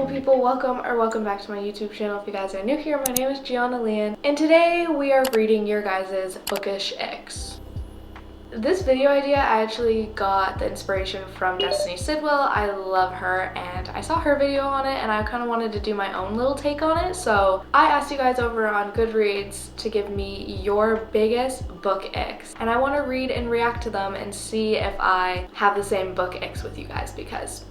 beautiful people, welcome back to my YouTube channel. If you guys are new here, my name is Gianna Lian, and today we are reading your guys' Bookish icks. This video idea, I actually got the inspiration from Destiny Sidwell. I love her, and I saw her video on it, and I kind of wanted to do my own little take on it. So I asked you guys over on Goodreads to give me your biggest book icks, and I want to read and react to them and see if I have the same book icks with you guys, because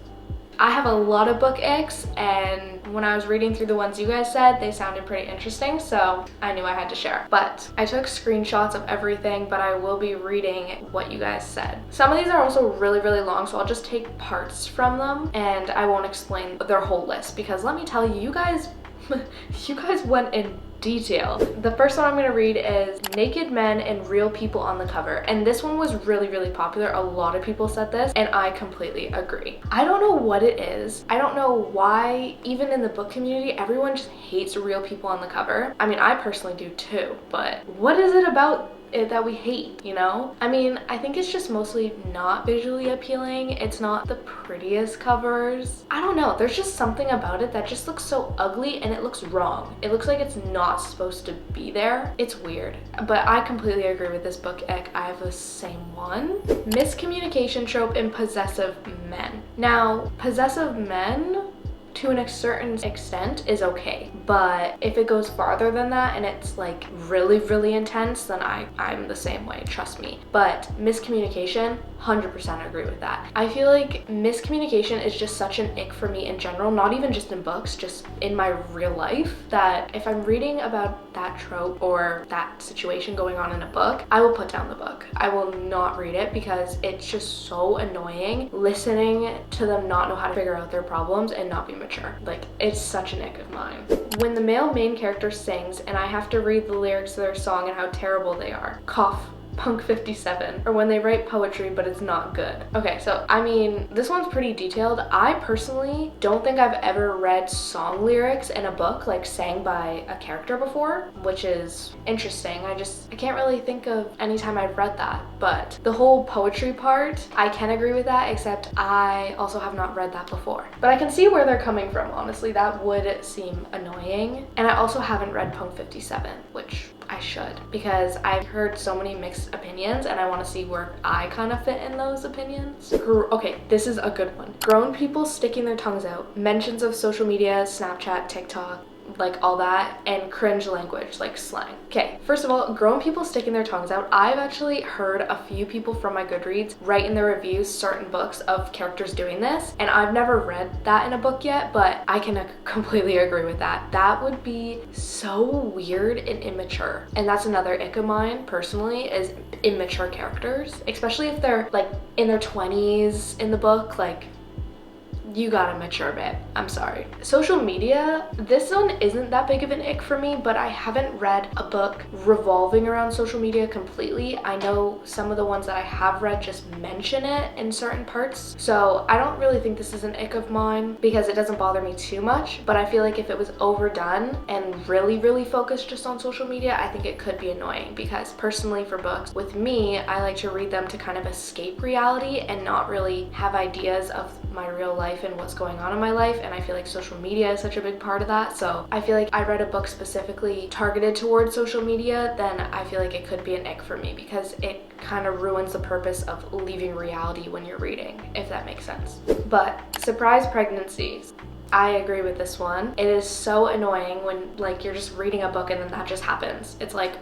I have a lot of book icks, and when I was reading through the ones you guys said, they sounded pretty interesting, so I knew I had to share. But I took screenshots of everything, but I will be reading what you guys said. Some of these are also really long, so I'll just take parts from them, and I won't explain their whole list, because let me tell you, you guys went in detail. The first one I'm going to read is Naked Men and Real People on the Cover, and this one was really popular. A lot of people said this, and I completely agree. I don't know what it is. I don't know why, even in the book community, everyone just hates real people on the cover. I mean, I personally do too, but what is it about it that we hate, you know? I mean, I think it's just mostly not visually appealing. It's not the prettiest covers. I don't know, there's just something about it that just looks so ugly, and it looks wrong. It looks like it's not supposed to be there. It's weird, but I completely agree with this book ick. I have the same one. Miscommunication trope in possessive men. Now, possessive men, to a certain extent, is okay, but if it goes farther than that and it's like really intense, then I'm the same way, trust me. But miscommunication, 100% agree with that. I feel like miscommunication is just such an ick for me in general, not even just in books, just in my real life, that if I'm reading about that trope or that situation going on in a book, I will put down the book. I will not read it, because it's just so annoying listening to them not know how to figure out their problems and not be mature. Like, it's such an ick of mine. When the male main character sings and I have to read the lyrics to their song and how terrible they are. Cough. Punk 57. Or when they write poetry but it's not good. Okay, so I mean, this one's pretty detailed. I personally don't think I've ever read song lyrics in a book, like sang by a character before, which is interesting. I can't really think of any time I've read that. But the whole poetry part, I can agree with that, except I also have not read that before. But I can see where they're coming from, honestly. That would seem annoying. And I also haven't read Punk 57, which I should, because I've heard so many mixed opinions, and I want to see where I kind of fit in those opinions. Okay, this is a good one. Grown people sticking their tongues out. Mentions of social media, Snapchat, TikTok, like all that, and cringe language, like slang. Okay, first of all, grown people sticking their tongues out. I've actually heard a few people from my Goodreads write in their reviews certain books of characters doing this, and I've never read that in a book yet, but I can completely agree with that. That would be so weird and immature. And that's another ick of mine, personally, is immature characters, especially if they're like in their 20s in the book. Like, you gotta mature, babe. I'm sorry. Social media, this one isn't that big of an ick for me, but I haven't read a book revolving around social media completely. I know some of the ones that I have read just mention it in certain parts, so I don't really think this is an ick of mine, because it doesn't bother me too much. But I feel like if it was overdone and really focused just on social media, I think it could be annoying, because personally for books, with me, I like to read them to kind of escape reality and not really have ideas of my real life and what's going on in my life, and I feel like social media is such a big part of that. So I feel like I read a book specifically targeted towards social media, then I feel like it could be an ick for me, because it kind of ruins the purpose of leaving reality when you're reading, if that makes sense. But surprise pregnancies, I agree with this one. It is so annoying when like you're just reading a book and then that just happens. It's like,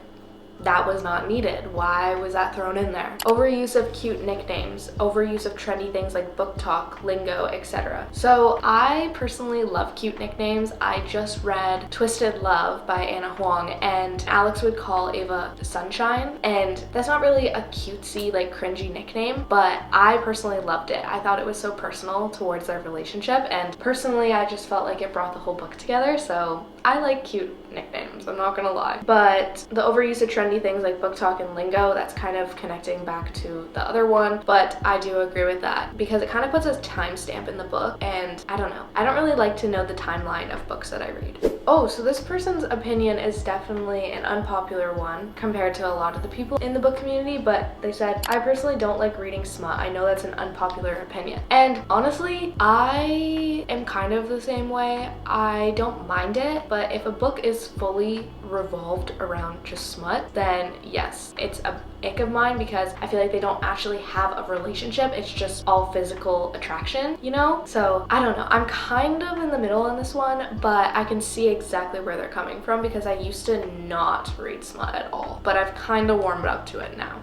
that was not needed. Why was that thrown in there? Overuse of cute nicknames, overuse of trendy things like Booktok, lingo, etc. So I personally love cute nicknames. I just read Twisted Love by Anna Huang, and Alex would call Ava Sunshine, and that's not really a cutesy, like cringy nickname, but I personally loved it. I thought it was so personal towards their relationship, and personally I just felt like it brought the whole book together, so I like cute nicknames, I'm not gonna lie. But the overuse of trendy things like Booktok and lingo, that's kind of connecting back to the other one. But I do agree with that because it kind of puts a timestamp in the book, and I don't know. I don't really like to know the timeline of books that I read. Oh, so this person's opinion is definitely an unpopular one compared to a lot of the people in the book community, but they said, I personally don't like reading smut. I know that's an unpopular opinion. And honestly, I am kind of the same way. I don't mind it, but if a book is fully revolved around just smut, then yes, it's a ick of mine because I feel like they don't actually have a relationship. It's just all physical attraction, you know? So I don't know. I'm kind of in the middle on this one, but I can see exactly where they're coming from because I used to not read smut at all, but I've kind of warmed up to it now.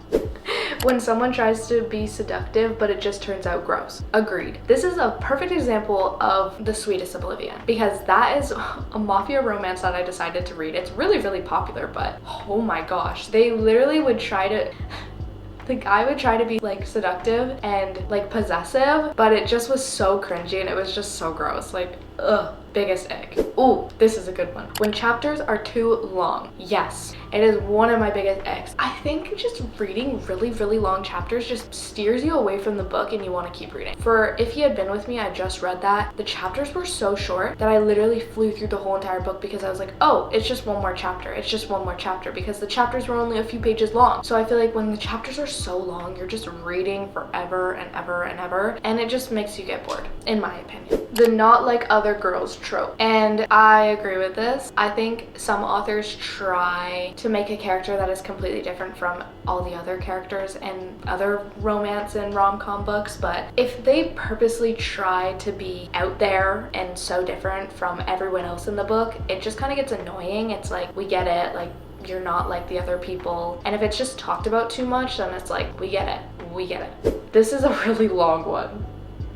When someone tries to be seductive, but it just turns out gross. Agreed. This is a perfect example of The Sweetest Oblivion because that is a mafia romance that I decided to read. It's really, really popular, but oh my gosh, they literally would try to the guy would try to be like seductive and like possessive, but it just was so cringy and it was just so gross. Like, ugh, biggest ick. Ooh, this is a good one. When chapters are too long. Yes, it is one of my biggest icks. I think just reading really, really long chapters just steers you away from the book and you want to keep reading. For If You Had Been With Me, I just read that. The chapters were so short that I literally flew through the whole entire book because I was like, oh, it's just one more chapter. It's just one more chapter because the chapters were only a few pages long. So I feel like when the chapters are so long, you're just reading forever and ever and ever, and it just makes you get bored, in my opinion. The not like other girls trope. And I agree with this. I think some authors try to make a character that is completely different from all the other characters in other romance and rom-com books, but if they purposely try to be out there and so different from everyone else in the book, it just kind of gets annoying. It's like, we get it, like, you're not like the other people. And if it's just talked about too much, then it's like, we get it, we get it. This is a really long one.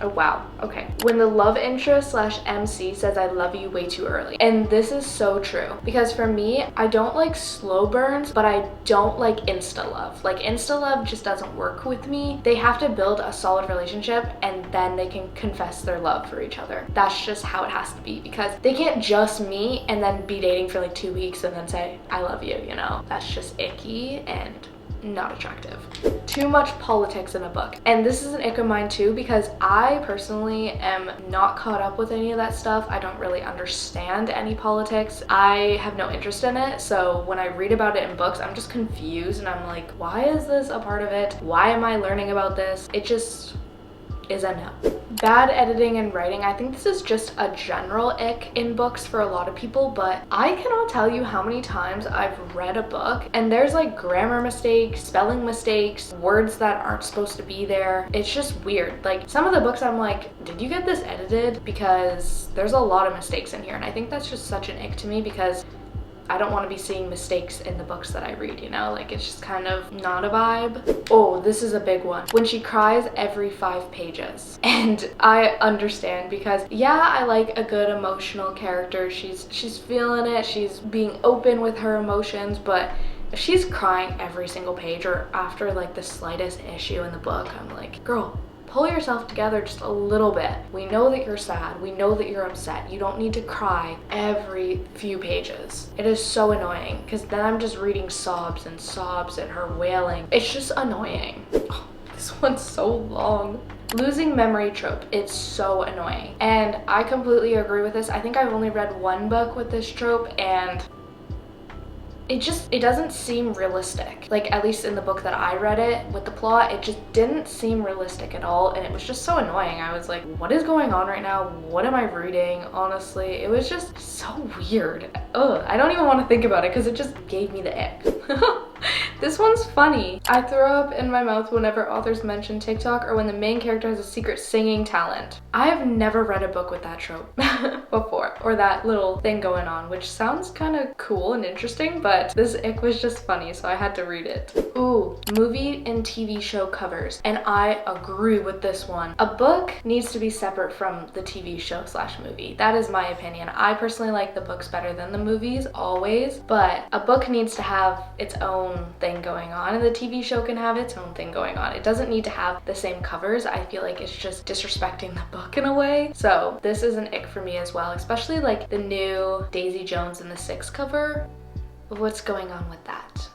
Oh wow, okay. When the love interest / MC says I love you way too early. And this is so true because for me, I don't like slow burns, but I don't like insta love. Like insta love just doesn't work with me. They have to build a solid relationship and then they can confess their love for each other. That's just how it has to be because they can't just meet and then be dating for like 2 weeks and then say, I love you, you know? That's just icky and not attractive. Too much politics in a book. And this is an ick of mine too because I personally am not caught up with any of that stuff. I don't really understand any politics. I have no interest in it. So when I read about it in books, I'm just confused and I'm like, why is this a part of it? Why am I learning about this? It just is a no. Bad editing and writing. I think this is just a general ick in books for a lot of people, but I cannot tell you how many times I've read a book and there's like grammar mistakes, spelling mistakes, words that aren't supposed to be there. It's just weird. Like some of the books I'm like, did you get this edited? Because there's a lot of mistakes in here and I think that's just such an ick to me because I don't want to be seeing mistakes in the books that I read, you know? Like, it's just kind of not a vibe. Oh, this is a big one. When she cries every 5 pages. And I understand because, yeah, I like a good emotional character. She's feeling it. She's being open with her emotions, but if she's crying every single page or after, like, the slightest issue in the book, I'm like, girl, pull yourself together just a little bit. We know that you're sad. We know that you're upset. You don't need to cry every few pages. It is so annoying because then I'm just reading sobs and her wailing. It's just annoying. Oh, this one's so long. Losing memory trope. It's so annoying. And I completely agree with this. I think I've only read one book with this trope and it doesn't seem realistic. Like, at least in the book that I read it with the plot, it just didn't seem realistic at all, and it was just so annoying. I was like, what is going on right now? What am I reading? Honestly, it was just so weird. Ugh, I don't even want to think about it because it just gave me the ick. This one's funny. I throw up in my mouth whenever authors mention TikTok or when the main character has a secret singing talent. I have never read a book with that trope before, or that little thing going on, which sounds kind of cool and interesting, but this ick was just funny, so I had to read it. Ooh, movie and TV show covers, and I agree with this one. A book needs to be separate from the TV show / movie. That is my opinion. I personally like the books better than the movies, always, but a book needs to have its own thing thing going on, and the TV show can have its own thing going on. It doesn't need to have the same covers. I feel like it's just disrespecting the book in a way. So this is an ick for me as well, especially like the new Daisy Jones and the Six cover. What's going on with that?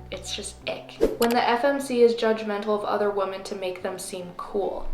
It's just ick. When the FMC is judgmental of other women to make them seem cool.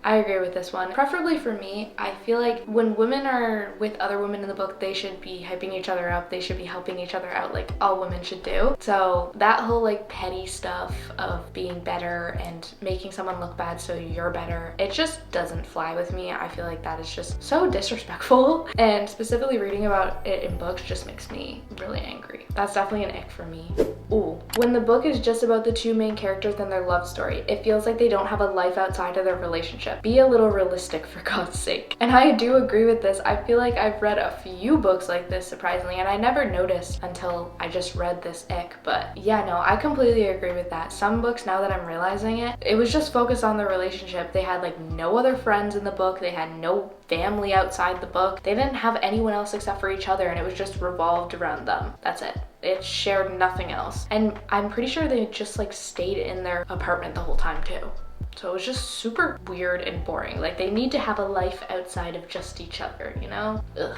I agree with this one. Preferably for me, I feel like when women are with other women in the book, they should be hyping each other up. They should be helping each other out like all women should do. So that whole like petty stuff of being better and making someone look bad so you're better, it just doesn't fly with me. I feel like that is just so disrespectful, and specifically reading about it in books just makes me really angry. That's definitely an ick for me. Ooh, when the book is just about the two main characters and their love story, it feels like they don't have a life outside of their relationship. Be a little realistic, for God's sake. And I do agree with this. I feel like I've read a few books like this, surprisingly, and I never noticed until I just read this ick. But yeah, no, I completely agree with that. Some books, now that I'm realizing it, it was just focused on the relationship. They had like no other friends in the book. They had no family outside the book. They didn't have anyone else except for each other, and it was just revolved around them. That's it. It shared nothing else. And I'm pretty sure they just like stayed in their apartment the whole time too. So it was just super weird and boring. Like, they need to have a life outside of just each other, you know? Ugh.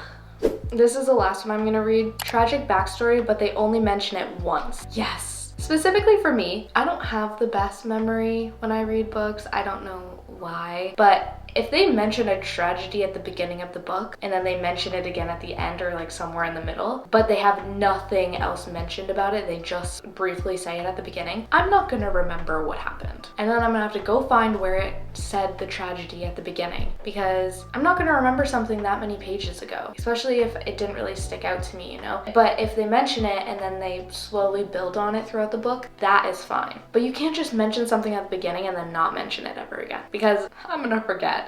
This is the last one I'm gonna read. Tragic backstory, but they only mention it once. Yes. Specifically for me, I don't have the best memory when I read books. I don't know why, but if they mention a tragedy at the beginning of the book and then they mention it again at the end or like somewhere in the middle, but they have nothing else mentioned about it, they just briefly say it at the beginning, I'm not gonna remember what happened. And then I'm gonna have to go find where it said the tragedy at the beginning, because I'm not gonna remember something that many pages ago, especially if it didn't really stick out to me, you know? But if they mention it and then they slowly build on it throughout the book, that is fine. But you can't just mention something at the beginning and then not mention it ever again, because I'm gonna forget.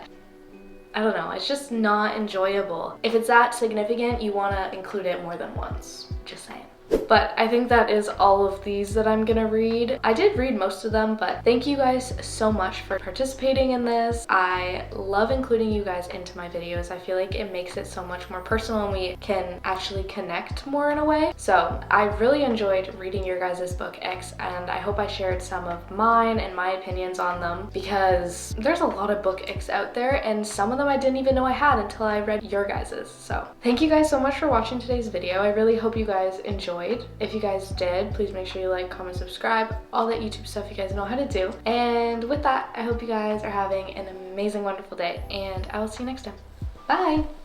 I don't know, it's just not enjoyable. If it's that significant, you want to include it more than once. Just saying. But I think that is all of these that I'm gonna read. I did read most of them, but thank you guys so much for participating in this. I love including you guys into my videos. I feel like it makes it so much more personal and we can actually connect more in a way. So I really enjoyed reading your guys' book X, and I hope I shared some of mine and my opinions on them, because there's a lot of book X out there and some of them I didn't even know I had until I read your guys's. So thank you guys so much for watching today's video. I really hope you guys enjoyed. If you guys did, please make sure you like, comment, subscribe, all that YouTube stuff you guys know how to do. And with that, I hope you guys are having an amazing, wonderful day, and I will see you next time. Bye!